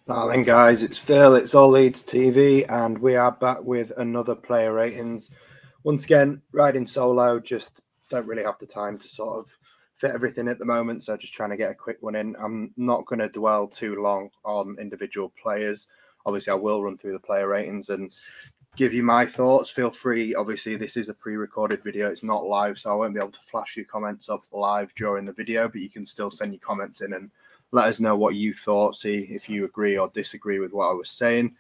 Well then guys, it's Phil, it's All Leeds TV, and we are back with another player ratings. Once again, riding solo, just don't really have the time to sort of fit everything at the moment, so just trying to get a quick one in. I'm not going to dwell too long on individual players. Obviously, I will run through the player ratings and give you my thoughts. Feel free, obviously this is a pre-recorded video, it's not live, so I won't be able to flash your comments up live during the video, but you can still send your comments in and let us know what you thought, see if you agree or disagree with what I was saying.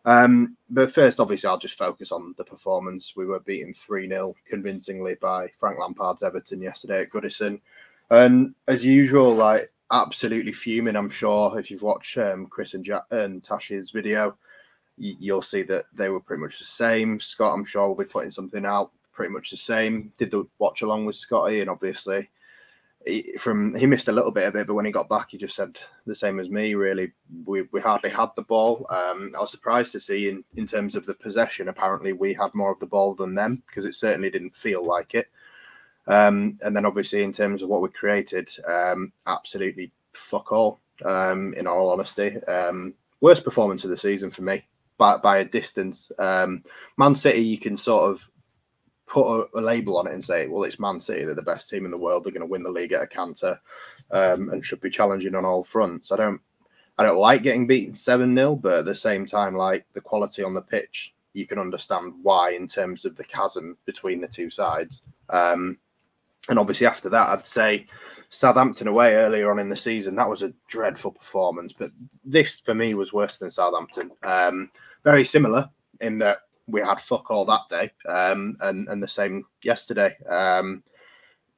But first, obviously, I'll just focus on the performance. We were beaten 3-0 convincingly by Frank Lampard's Everton yesterday at Goodison. And as usual, like, absolutely fuming. I'm sure if you've watched Chris and Tash's video, you'll see that they were pretty much the same. Scott, I'm sure, will be putting something out pretty much the same. Did the watch along with Scotty, and obviously he missed a little bit of it, but when he got back, he just said the same as me. Really, we hardly had the ball. I was surprised to see in terms of the possession. Apparently, we had more of the ball than them, because it certainly didn't feel like it. And then obviously in terms of what we created, absolutely fuck all. In all honesty, worst performance of the season for me by a distance. Man City, you can sort of put a label on it and say, well, it's Man City, they're the best team in the world, they're going to win the league at a canter, and should be challenging on all fronts. I don't like getting beaten 7-0, but at the same time, like, the quality on the pitch, you can understand why in terms of the chasm between the two sides. And obviously after that, I'd say Southampton away earlier on in the season, that was a dreadful performance, but this for me was worse than Southampton. Very similar in that we had fuck all that day, and the same yesterday.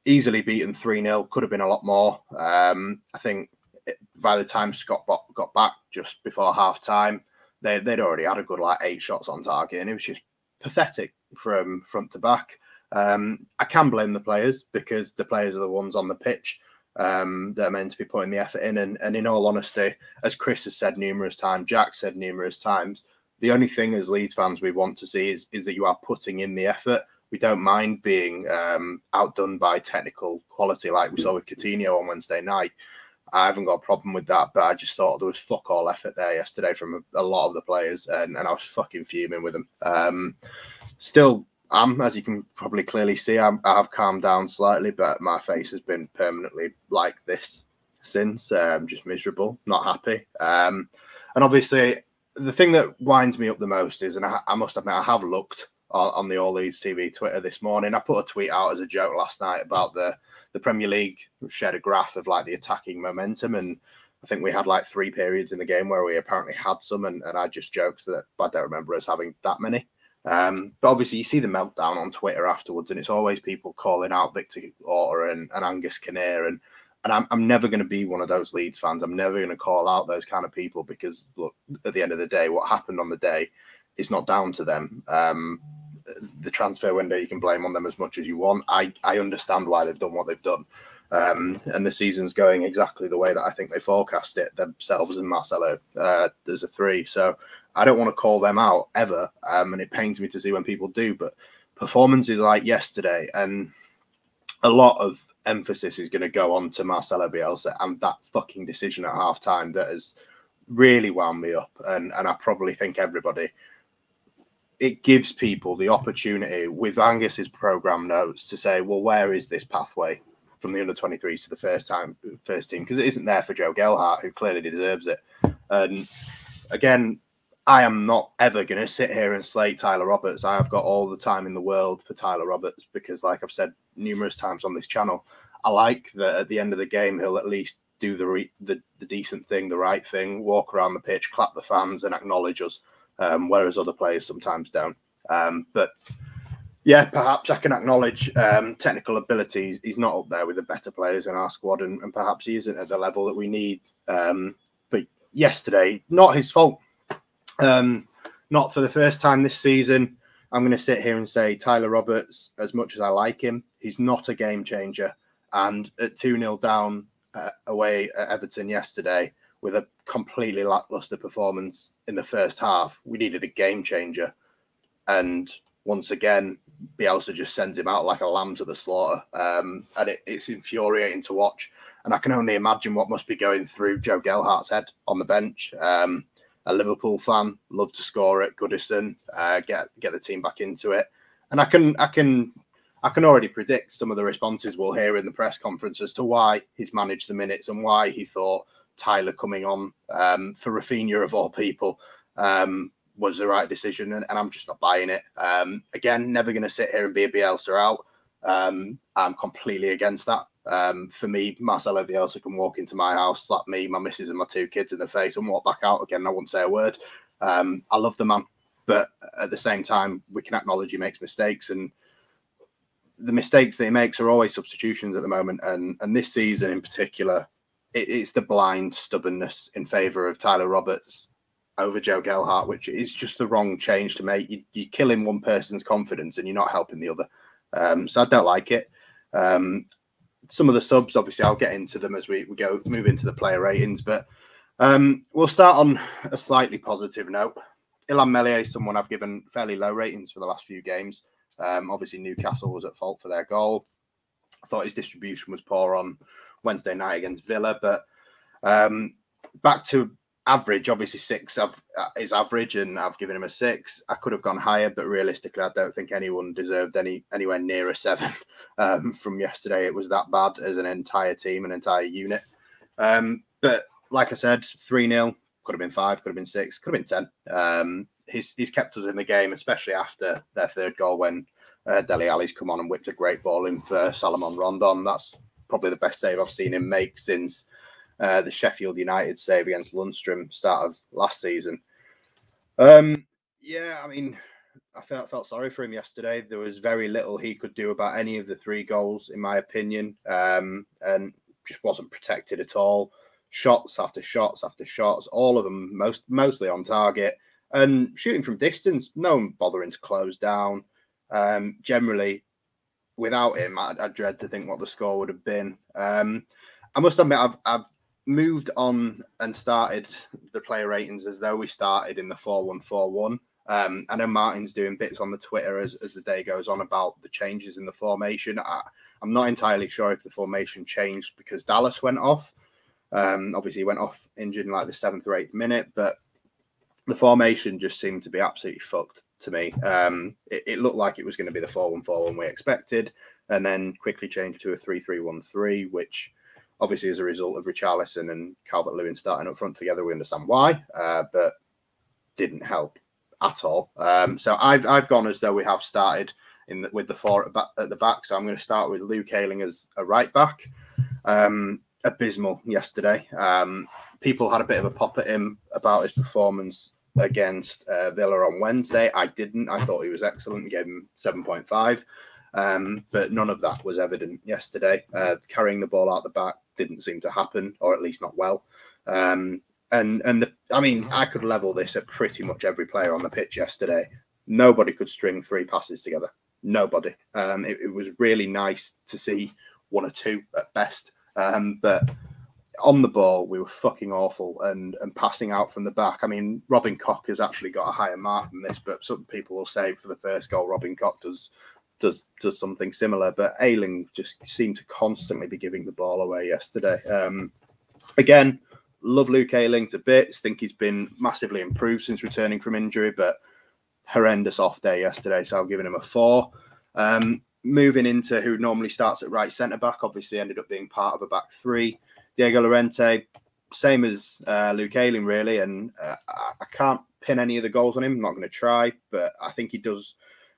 Easily beaten 3-0, could have been a lot more. I think by the time Scott got back just before half time, they'd already had a good 8 shots on target, and it was just pathetic from front to back. I can blame the players, because the players are the ones on the pitch that are meant to be putting the effort in. And in all honesty, as Chris has said numerous times, Jack said numerous times, the only thing as Leeds fans we want to see is that you are putting in the effort. We don't mind being outdone by technical quality like we saw with Coutinho on Wednesday night. I haven't got a problem with that, but I just thought there was fuck all effort there yesterday from a lot of the players, and I was fucking fuming with them. Still, as you can probably clearly see, I have calmed down slightly, but my face has been permanently like this since. Just miserable, not happy. And obviously, the thing that winds me up the most is, and I must admit, I have looked on the All Leeds TV Twitter this morning. I put a tweet out as a joke last night about the Premier League, shared a graph of the attacking momentum, and I think we had 3 periods in the game where we apparently had some, and I just joked that I don't remember us having that many. But obviously you see the meltdown on Twitter afterwards, and it's always people calling out Victor Orta and Angus Kinnear, and I'm never going to be one of those Leeds fans. I'm never going to call out those kind of people, because look, at the end of the day, what happened on the day is not down to them. The transfer window, you can blame on them as much as you want. I understand why they've done what they've done. And the season's going exactly the way that I think they forecast it themselves and Marcelo. There's a 3. So I don't want to call them out ever. And it pains me to see when people do, but performances like yesterday, and a lot of emphasis is going to go on to Marcelo Bielsa and that fucking decision at half time that has really wound me up. And I probably think everybody, it gives people the opportunity with Angus's program notes to say, well, where is this pathway from the under-23s to the first team? Because it isn't there for Joe Gelhardt, who clearly deserves it. And again, I am not ever going to sit here and slate Tyler Roberts. I have got all the time in the world for Tyler Roberts, because like I've said numerous times on this channel, I like that at the end of the game, he'll at least do the decent thing, the right thing, walk around the pitch, clap the fans and acknowledge us, whereas other players sometimes don't. But yeah, perhaps I can acknowledge technical abilities. He's not up there with the better players in our squad, and perhaps he isn't at the level that we need. But yesterday, not his fault. Not for the first time this season. I'm going to sit here and say Tyler Roberts, as much as I like him, he's not a game changer. And at 2-0 down away at Everton yesterday, with a completely lackluster performance in the first half, we needed a game changer. And once again, Bielsa just sends him out like a lamb to the slaughter. And it's infuriating to watch. And I can only imagine what must be going through Joe Gelhardt's head on the bench. a Liverpool fan, love to score at Goodison, get the team back into it. And I can already predict some of the responses we'll hear in the press conference as to why he's managed the minutes and why he thought Tyler coming on for Raphinha of all people was the right decision. And I'm just not buying it. Again, never going to sit here and be a Bielsa out. I'm completely against that. For me, Marcelo Bielsa can walk into my house, slap me, my missus and my 2 kids in the face and walk back out again. I wouldn't say a word. I love the man. But at the same time, we can acknowledge he makes mistakes. And the mistakes that he makes are always substitutions at the moment. And this season in particular, it's the blind stubbornness in favour of Tyler Roberts over Joe Gelhardt, which is just the wrong change to make. You're killing one person's confidence and you're not helping the other. So I don't like it. Some of the subs, obviously, I'll get into them as we move into the player ratings. But we'll start on a slightly positive note. Illan Meslier is someone I've given fairly low ratings for the last few games. Obviously, Newcastle was at fault for their goal. I thought his distribution was poor on Wednesday night against Villa. But back to average, obviously 6 is average, and I've given him a 6. I could have gone higher, but realistically, I don't think anyone deserved anywhere near a 7 from yesterday. It was that bad as an entire team, an entire unit. But like I said, 3-0. Could have been 5, could have been 6, could have been 10. He's kept us in the game, especially after their 3rd goal when Dele Alli's come on and whipped a great ball in for Salomon Rondon. That's probably the best save I've seen him make since the Sheffield United save against Lundstrom start of last season. Yeah, I mean, I felt sorry for him yesterday. There was very little he could do about any of the 3 goals, in my opinion, and just wasn't protected at all. Shots after shots after shots, all of them mostly on target, and shooting from distance, no one bothering to close down. Generally, without him, I dread to think what the score would have been. I must admit, I've moved on and started the player ratings as though we started in the 4-1-4-1. I know Martin's doing bits on the Twitter as the day goes on about the changes in the formation. I'm not entirely sure if the formation changed because Dallas went off. Obviously, he went off injured in like the 7th or 8th minute, but the formation just seemed to be absolutely fucked to me. It looked like it was going to be the 4-1-4-1 we expected, and then quickly changed to a 3-3-1-3, which obviously is a result of Richarlison and Calvert-Lewin starting up front together. We understand why, but didn't help at all. So I've gone as though we have started with the 4 at the back. So I'm going to start with Luke Ayling as a right back. Abysmal yesterday. People had a bit of a pop at him about his performance against Villa on Wednesday. I didn't. I thought he was excellent and gave him 7.5. But none of that was evident yesterday. Carrying the ball out the back didn't seem to happen, or at least not well. I mean, I could level this at pretty much every player on the pitch yesterday. Nobody could string 3 passes together. Nobody. It was really nice to see 1 or 2 at best. But on the ball, we were fucking awful and passing out from the back. I mean, Robin Koch has actually got a higher mark than this, but some people will say for the first goal, Robin Koch does something similar. But Ayling just seemed to constantly be giving the ball away yesterday. Again, love Luke Ayling to bits. Think he's been massively improved since returning from injury, but horrendous off day yesterday. So I've given him a 4. Moving into who normally starts at right centre-back, obviously ended up being part of a back 3. Diego Llorente, same as Luke Ayling, really. And I can't pin any of the goals on him. I'm not going to try. But I think he does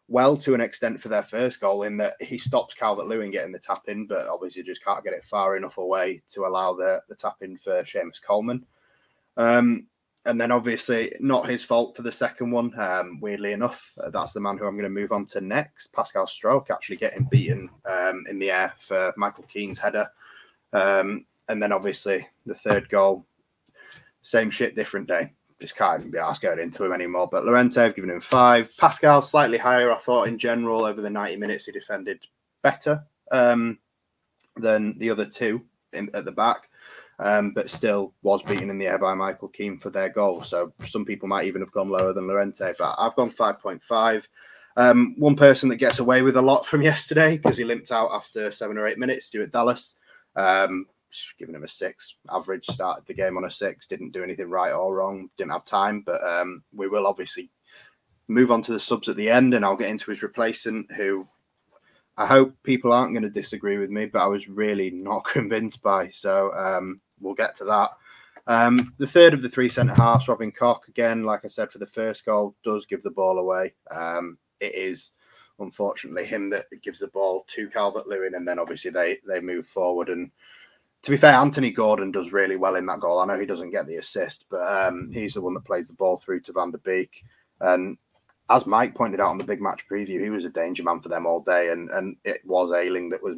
well to an extent for their first goal in that he stops Calvert-Lewin getting the tap-in, but obviously just can't get it far enough away to allow the tap-in for Seamus Coleman. And then obviously not his fault for the second one. Weirdly enough, that's the man who I'm going to move on to next. Pascal Stroke actually getting beaten in the air for Michael Keane's header. And then obviously the 3rd goal, same shit, different day. Just can't even be asked going into him anymore. But Llorente, I've given him 5. Pascal, slightly higher, I thought, in general. Over the 90 minutes, he defended better than the other 2 at the back. But still was beaten in the air by Michael Keane for their goal. So some people might even have gone lower than Llorente, but I've gone 5.5. One person that gets away with a lot from yesterday because he limped out after 7 or 8 minutes, Stuart Dallas. just giving him a 6. Average, started the game on a 6, didn't do anything right or wrong, didn't have time. But we will obviously move on to the subs at the end, and I'll get into his replacement, who I hope people aren't going to disagree with me, but I was really not convinced by. So we'll get to that. The third of the 3 centre-halves, Robin Koch, again, like I said, for the first goal, does give the ball away. It is, unfortunately, him that gives the ball to Calvert-Lewin, and then obviously they move forward. And to be fair, Anthony Gordon does really well in that goal. I know he doesn't get the assist, but he's the one that plays the ball through to Van der Beek. And as Mike pointed out on the big match preview, he was a danger man for them all day, and it was Ayling that was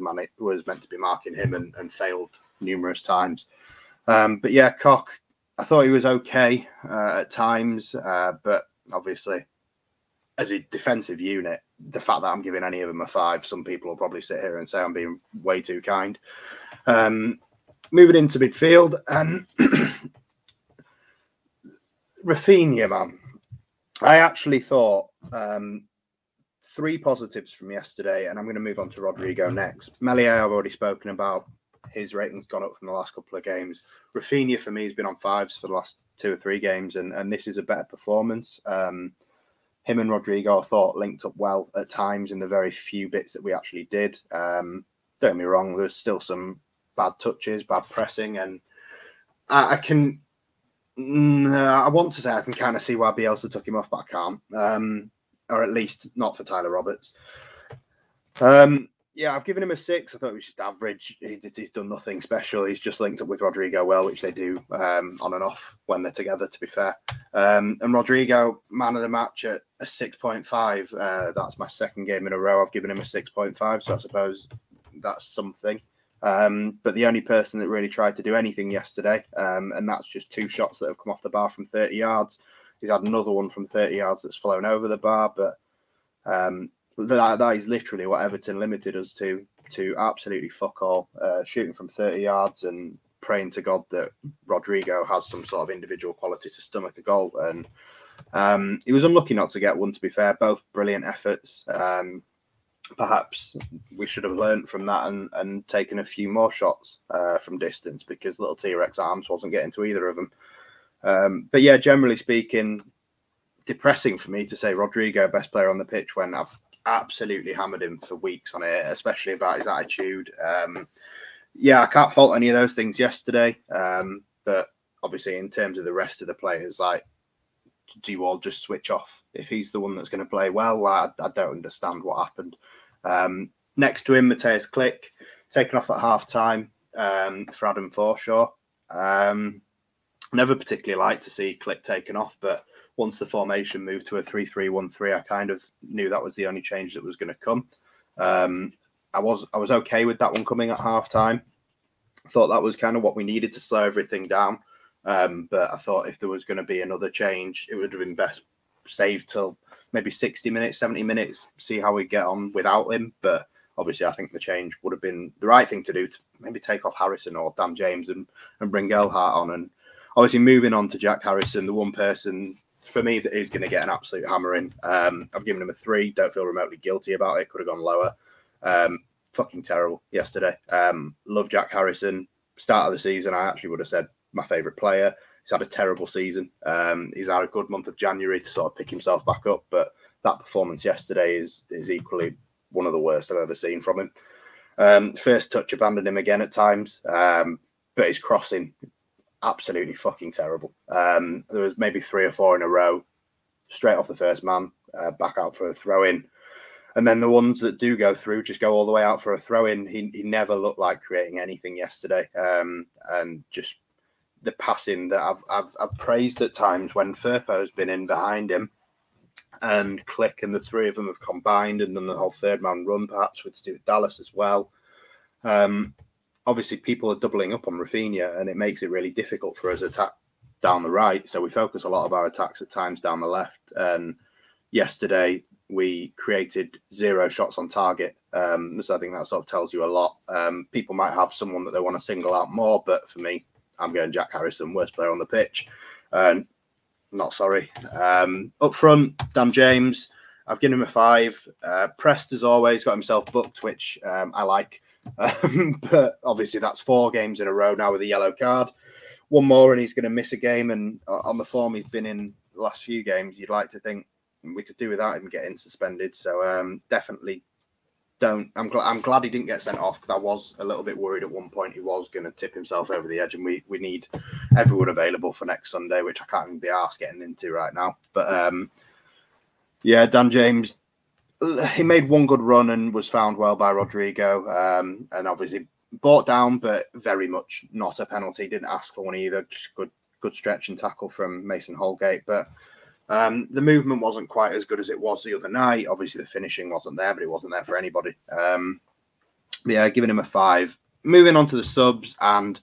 meant to be marking him and failed numerous times. But yeah, Koch, I thought he was okay at times, but obviously, as a defensive unit, the fact that I'm giving any of them a 5, some people will probably sit here and say I'm being way too kind. Moving into midfield, and Raphinha, man. I actually thought 3 positives from yesterday, and I'm going to move on to Rodrigo next. Meslier, I've already spoken about. His rating's gone up from the last couple of games. Raphinha, for me, has been on 5s for the last 2 or 3 games, and this is a better performance. Him and Rodrigo, I thought, linked up well at times in the very few bits that we actually did. Don't get me wrong, there's still some bad touches, bad pressing, and I want to say I can kind of see why Bielsa took him off, but I can't. Or at least not for Tyler Roberts. Yeah, I've given him a 6. I thought it was just average. He's done nothing special. He's just linked up with Rodrigo well, which they do on and off when they're together, to be fair. And Rodrigo, man of the match at a 6.5. That's my 2nd game in a row. I've given him a 6.5, so I suppose that's something. But the only person that really tried to do anything yesterday, and that's just 2 shots that have come off the bar from 30 yards. He's had another one from 30 yards that's flown over the bar, but that is literally what Everton limited us to absolutely fuck all, shooting from 30 yards and praying to God that Rodrigo has some sort of individual quality to stomach a goal. And he was unlucky not to get one, to be fair. Both brilliant efforts. Perhaps we should have learned from that and taken a few more shots from distance, because little T-Rex arms wasn't getting to either of them. But yeah, generally speaking, depressing for me to say Rodrigo best player on the pitch when I've absolutely hammered him for weeks on it, especially about his attitude. Yeah, I can't fault any of those things yesterday. But obviously, in terms of the rest of the players, like, do you all just switch off if he's the one that's going to play well? I don't understand what happened. Next to him, Matthias 𝐾𝐿, taken off at half time for Adam Forshaw. Never particularly liked to see 𝐾𝐿 taken off, but once the formation moved to a 3-3-1-3, I kind of knew that was the only change that was going to come. I was okay with that one coming at half time. I thought that was kind of what we needed to slow everything down. But I thought if there was going to be another change, it would have been best saved till maybe 60 minutes, 70 minutes, see how we get on without him. But obviously, I think the change would have been the right thing to do, to maybe take off Harrison or Dan James and bring 𝐾𝐿 on. And obviously, moving on to Jack Harrison, the one person for me that is going to get an absolute hammering. I've given him a 3. Don't feel remotely guilty about it. Could have gone lower. Fucking terrible yesterday. Love Jack Harrison. Start of the season, I actually would have said my favourite player. He's had a terrible season. He's had a good month of January to sort of pick himself back up, but that performance yesterday is equally one of the worst I've ever seen from him. First touch abandoned him again at times, but his crossing, absolutely fucking terrible. There was maybe 3 or 4 in a row, straight off the first man, back out for a throw-in. And then the ones that do go through just go all the way out for a throw-in. He never looked like creating anything yesterday. And just the passing that I've praised at times when Firpo's been in behind him, and 𝐾𝐿 and the 3 of them have combined and done the whole 3rd-man run, perhaps with Stuart Dallas as well. Obviously, people are doubling up on Raphinha, and it makes it really difficult for us to attack down the right. So we focus a lot of our attacks at times down the left. And yesterday, we created 0 shots on target. So I think that sort of tells you a lot. People might have someone that they want to single out more, but for me, I'm going Jack Harrison, worst player on the pitch. Not sorry. Up front, Dan James, I've given him a 5. Pressed as always, got himself booked, which I like. But obviously that's 4 games in a row now with a yellow card. One more and he's going to miss a game. And on the form he's been in the last few games, you'd like to think we could do without him getting suspended. So definitely don't. I'm glad he didn't get sent off, because I was a little bit worried at one point he was going to tip himself over the edge, and we need everyone available for next Sunday, which I can't even be arsed getting into right now. But yeah, Dan James, he made one good run and was found well by Rodrigo, and obviously brought down, but very much not a penalty. Didn't ask for one either. Just good stretch and tackle from Mason Holgate. But the movement wasn't quite as good as it was the other night. Obviously, the finishing wasn't there, but it wasn't there for anybody. Yeah, giving him a 5. Moving on to the subs, and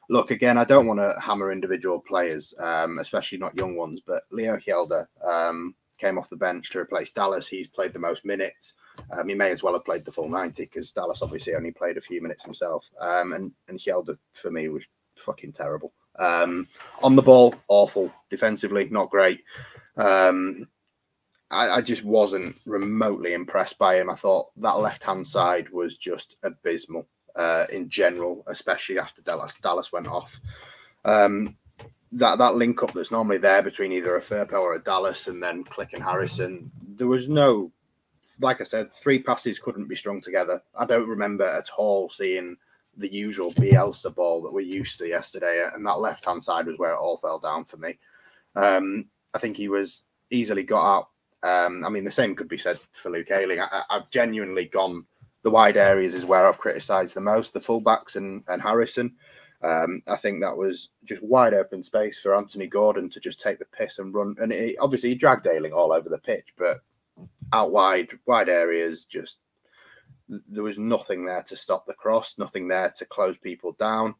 look, again, I don't want to hammer individual players, especially not young ones, but Leo Hjelde came off the bench to replace Dallas. He's played the most minutes. He may as well have played the full 90, because Dallas obviously only played a few minutes himself. And Hjelde, for me, was fucking terrible. On the ball, awful. Defensively, not great. I just wasn't remotely impressed by him. I thought that left-hand side was just abysmal in general, especially after Dallas went off. That link up that's normally there between either a Firpo or a Dallas and then Klich and Harrison, there was no, like I said, 3 passes couldn't be strung together. I don't remember at all seeing the usual Bielsa ball that we're used to yesterday, and that left-hand side was where it all fell down for me. I think he was easily got out. I mean, the same could be said for Luke Ayling. I've genuinely gone, the wide areas is where I've criticised the most, the fullbacks and Harrison. I think that was just wide open space for Anthony Gordon to just take the piss and run. And obviously he dragged Ayling all over the pitch, but out wide areas, just there was nothing there to stop the cross, nothing there to close people down.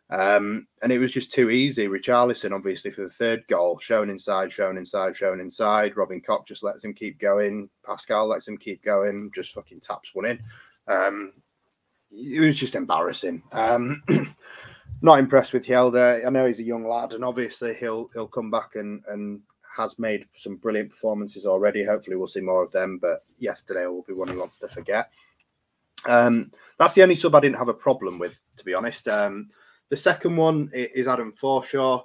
And it was just too easy. Richarlison, obviously, for the 3rd goal, shown inside. Robin Koch just lets him keep going. Pascal lets him keep going, just fucking taps one in. It was just embarrassing. Not impressed with Hjelde. I know he's a young lad, and obviously he'll come back and has made some brilliant performances already. Hopefully we'll see more of them, but yesterday will be one he wants to forget. That's the only sub I didn't have a problem with, to be honest. The second one is Adam Forshaw.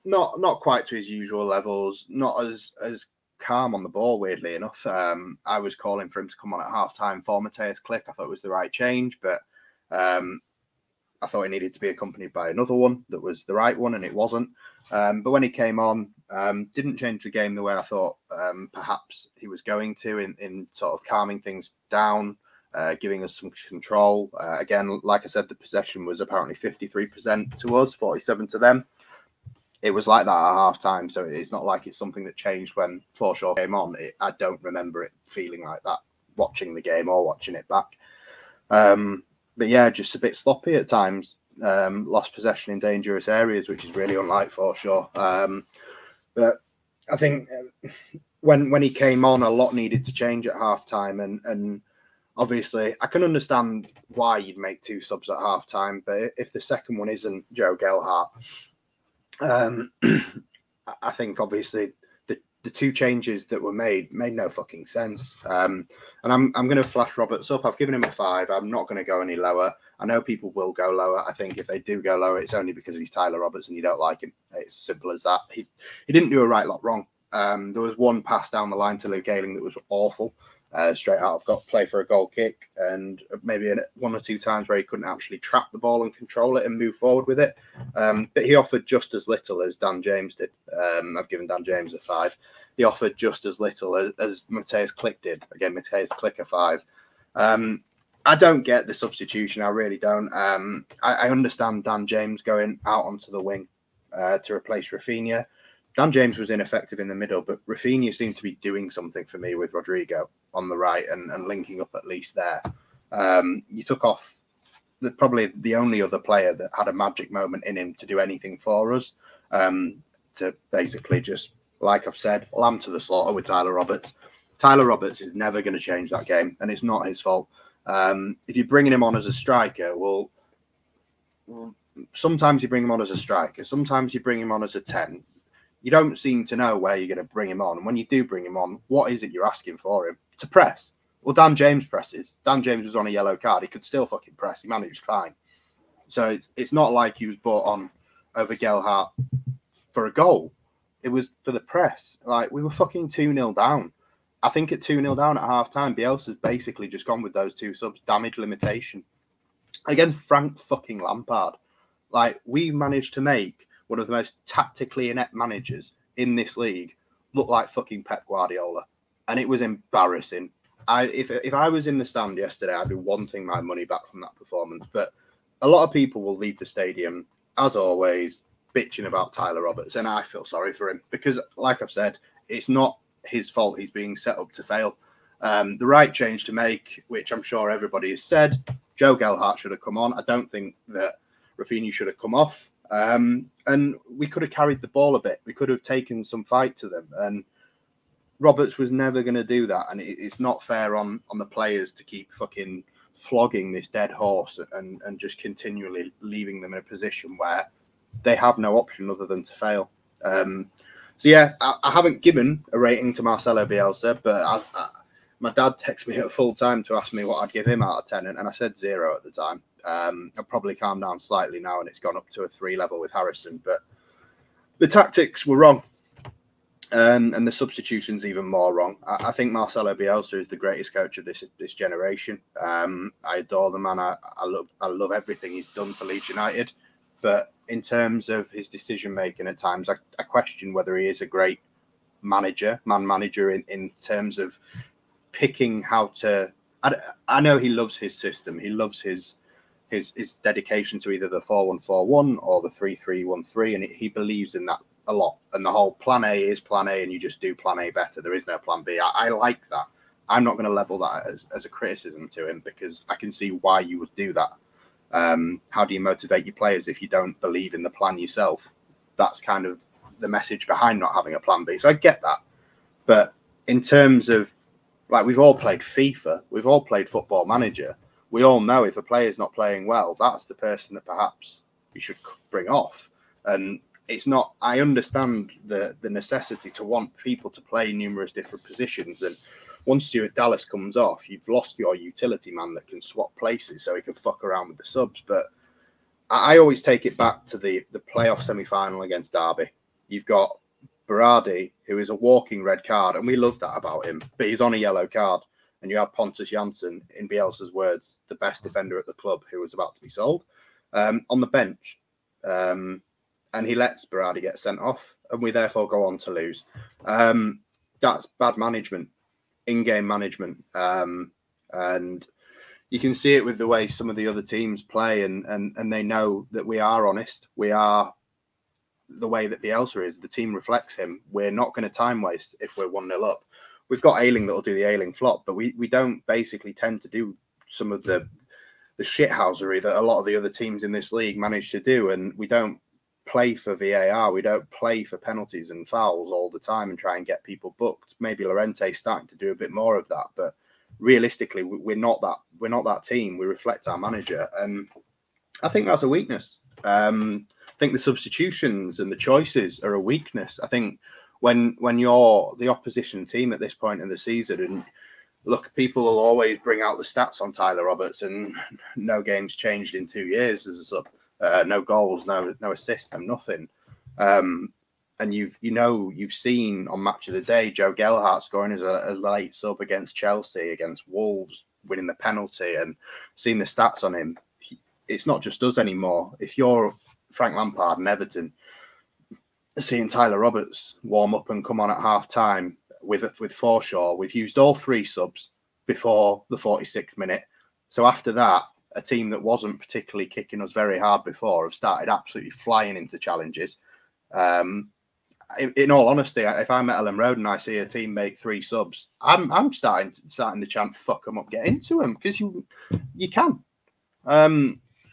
Not quite to his usual levels, not as calm on the ball, weirdly enough. I was calling for him to come on at half-time for Matthijs 𝐾𝐿. I thought it was the right change, but I thought it needed to be accompanied by another one that was the right one, and it wasn't. But when he came on, didn't change the game the way I thought perhaps he was going to, in sort of calming things down, giving us some control. Again, like I said, the possession was apparently 53% to us, 47% to them. It was like that at half-time, so it's not like it's something that changed when Forshaw came on. I don't remember it feeling like that, watching the game or watching it back. But yeah, just a bit sloppy at times. Lost possession in dangerous areas, which is really unlike Forshaw. But I think when he came on, a lot needed to change at half-time, and obviously I can understand why you'd make 2 subs at half-time, but if the second one isn't Joe Gelhardt, I think obviously the 2 changes that were made no fucking sense. And I'm going to flash Roberts up. I've given him a 5. I'm not going to go any lower. I know people will go lower. I think if they do go lower, it's only because he's Tyler Roberts and you don't like him. It's as simple as that. He didn't do a right lot wrong. There was one pass down the line to Luke Ayling that was awful. Straight out, I've got play for a goal kick, and maybe 1 or 2 times where he couldn't actually trap the ball and control it and move forward with it. But he offered just as little as Dan James did. I've given Dan James a 5. He offered just as little as Matthijs 𝐾𝐿 did. Again, Matthijs 𝐾𝐿 a 5. I don't get the substitution. I really don't. I understand Dan James going out onto the wing to replace Raphinha. Dan James was ineffective in the middle, but Raphinha seemed to be doing something for me with Rodrigo on the right and linking up at least there. You took off probably the only other player that had a magic moment in him to do anything for us, to basically just, like I've said, lamb to the slaughter with Tyler Roberts. Tyler Roberts is never going to change that game, and it's not his fault. If you're bringing him on as a striker, well, sometimes you bring him on as a striker, sometimes you bring him on as a 10. You don't seem to know where you're going to bring him on. And when you do bring him on, what is it you're asking for him? To press. Well, Dan James presses. Dan James was on a yellow card. He could still fucking press. He managed fine. So it's not like he was brought on over 𝐘𝐎𝐓𝐇 for a goal. It was for the press. Like, we were fucking 2-0 down. I think at 2-0 down at half-time, Bielsa's basically just gone with those 2 subs, damage limitation. Again, Frank fucking Lampard. Like, we managed to make one of the most tactically inept managers in this league look like fucking Pep Guardiola. And it was embarrassing. If I was in the stand yesterday, I'd be wanting my money back from that performance. But a lot of people will leave the stadium, as always, bitching about Tyler Roberts. And I feel sorry for him because, like I've said, it's not his fault he's being set up to fail. The right change to make, which I'm sure everybody has said, Joe Gelhardt should have come on. I don't think that Raphinha should have come off. And we could have carried the ball a bit. We could have taken some fight to them. And Roberts was never going to do that. And it's not fair on the players to keep fucking flogging this dead horse and just continually leaving them in a position where they have no option other than to fail. So, yeah, I haven't given a rating to Marcelo Bielsa, but my dad texted me at full time to ask me what I'd give him out of 10, and I said 0 at the time. I've probably calmed down slightly now, and it's gone up to a 3 level with Harrison. But the tactics were wrong, and the substitutions even more wrong. I think Marcelo Bielsa is the greatest coach of this generation. I adore the man. I love everything he's done for Leeds United. But in terms of his decision making, at times I question whether he is a great man manager in terms of picking how to. I know he loves his system. He loves his dedication to either the 4-1-4-1 or the 3-3-1-3, and he believes in that a lot. And the whole plan A is plan A, and you just do plan A better. There is no plan B. I like that. I'm not going to level that as a criticism to him because I can see why you would do that. How do you motivate your players if you don't believe in the plan yourself? That's kind of the message behind not having a plan B. So I get that. But in terms of, like, we've all played FIFA, we've all played Football Manager. We all know if a player's not playing well, that's the person that perhaps we should bring off. And it's not, I understand the necessity to want people to play numerous different positions. And once Stuart Dallas comes off, you've lost your utility man that can swap places so he can fuck around with the subs. But I always take it back to the playoff semi-final against Derby. You've got Berardi, who is a walking red card, and we love that about him, but he's on a yellow card. And you have Pontus Jansson, in Bielsa's words, the best defender at the club, who was about to be sold, on the bench. And he lets Berardi get sent off, and we therefore go on to lose. That's bad management. In-game management, and you can see it with the way some of the other teams play, and they know that we are honest. We are the way that Bielsa is. The team reflects him. We're not going to time waste if we're 1-0 up. We've got Ayling that will do the Ayling flop, but we don't basically tend to do some of the shithousery that a lot of the other teams in this league manage to do, and we don't play for VAR. We don't play for penalties and fouls all the time and try and get people booked. Maybe Llorente's starting to do a bit more of that, but realistically, we're not that team. We reflect our manager, and I think that's a weakness. I think the substitutions and the choices are a weakness. I think when you're the opposition team at this point in the season, and look, people will always bring out the stats on Tyler Roberts, and no games changed in 2 years as a sub. No goals, no assists, no nothing. And you've seen on Match of the Day Joe Gelhardt scoring as a late sub against Chelsea, against Wolves, winning the penalty, and seeing the stats on him. It's not just us anymore. If you're Frank Lampard and Everton, seeing Tyler Roberts warm up and come on at half time with Forshaw, we've used all 3 subs before the 46th minute. So after that, a team that wasn't particularly kicking us very hard before have started absolutely flying into challenges. In all honesty, if I'm at Ellen Road and I see a team make 3 subs, I'm starting to chant "fuck them up, get into them," because you can.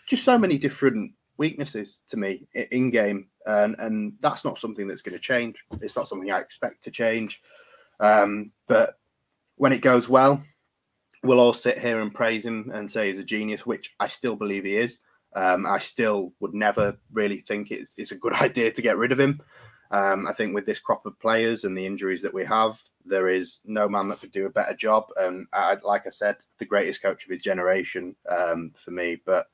Just so many different weaknesses to me in game, and that's not something that's going to change. It's not something I expect to change. But when it goes well, we'll all sit here and praise him and say he's a genius, which I still believe he is. I still would never really think it's a good idea to get rid of him. I think with this crop of players and the injuries that we have, there is no man that could do a better job. And like I said, the greatest coach of his generation for me. But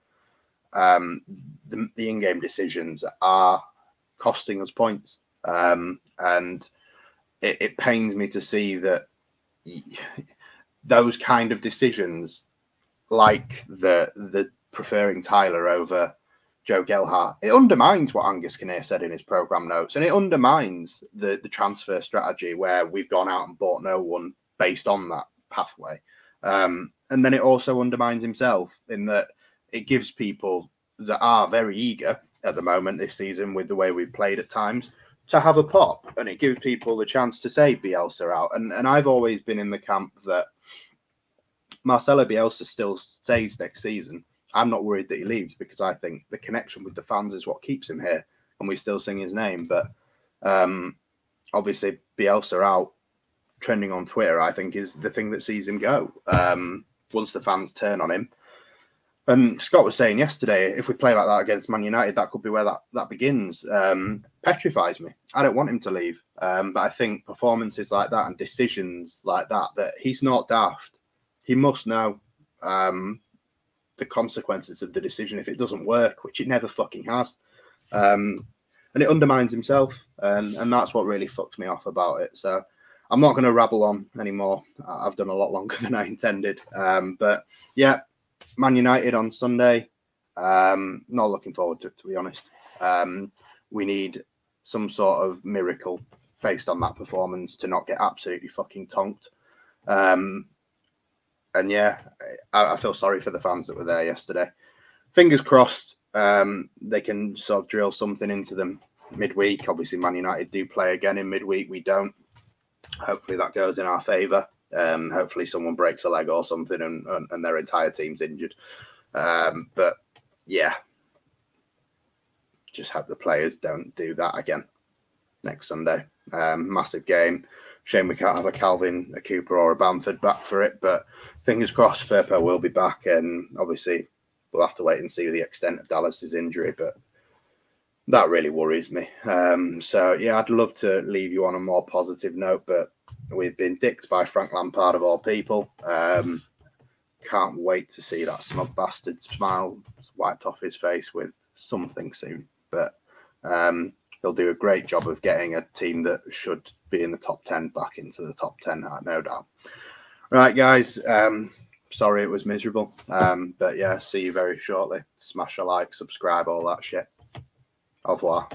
the in-game decisions are costing us points. And it pains me to see that those kind of decisions, like the preferring Tyler over Joe Gelhardt, it undermines what 𝐾𝐿 said in his programme notes, and it undermines the transfer strategy where we've gone out and bought no one based on that pathway. And then it also undermines himself in that it gives people that are very eager at the moment this season with the way we've played at times to have a pop, and it gives people the chance to say Bielsa out. And I've always been in the camp that Marcelo Bielsa still stays next season. I'm not worried that he leaves because I think the connection with the fans is what keeps him here, and we still sing his name. But obviously Bielsa out trending on Twitter, I think, is the thing that sees him go once the fans turn on him. And Scott was saying yesterday, if we play like that against Man United, that could be where that begins. Petrifies me. I don't want him to leave. But I think performances like that and decisions like that he's not daft. He must know the consequences of the decision if it doesn't work, which it never fucking has. And it undermines himself. And that's what really fucks me off about it. So I'm not going to rabble on anymore. I've done a lot longer than I intended. But yeah, Man United on Sunday. Not looking forward to it, to be honest. We need some sort of miracle based on that performance to not get absolutely fucking tonked. And yeah, I feel sorry for the fans that were there yesterday. Fingers crossed they can sort of drill something into them midweek. Obviously, Man United do play again in midweek. We don't. Hopefully that goes in our favour. Hopefully someone breaks a leg or something and their entire team's injured. But yeah, just hope the players don't do that again next Sunday. Massive game. Shame we can't have a Calvin, a Cooper or a Bamford back for it, but fingers crossed Firpo will be back, and obviously we'll have to wait and see the extent of Dallas's injury, but that really worries me. So yeah, I'd love to leave you on a more positive note, but we've been dicked by Frank Lampard of all people. Can't wait to see that smug bastard smile wiped off his face with something soon, but he'll do a great job of getting a team that should be in the top 10 back into the top 10, no doubt. Right, guys. Sorry it was miserable. But yeah, see you very shortly. Smash a like, subscribe, all that shit. Au revoir.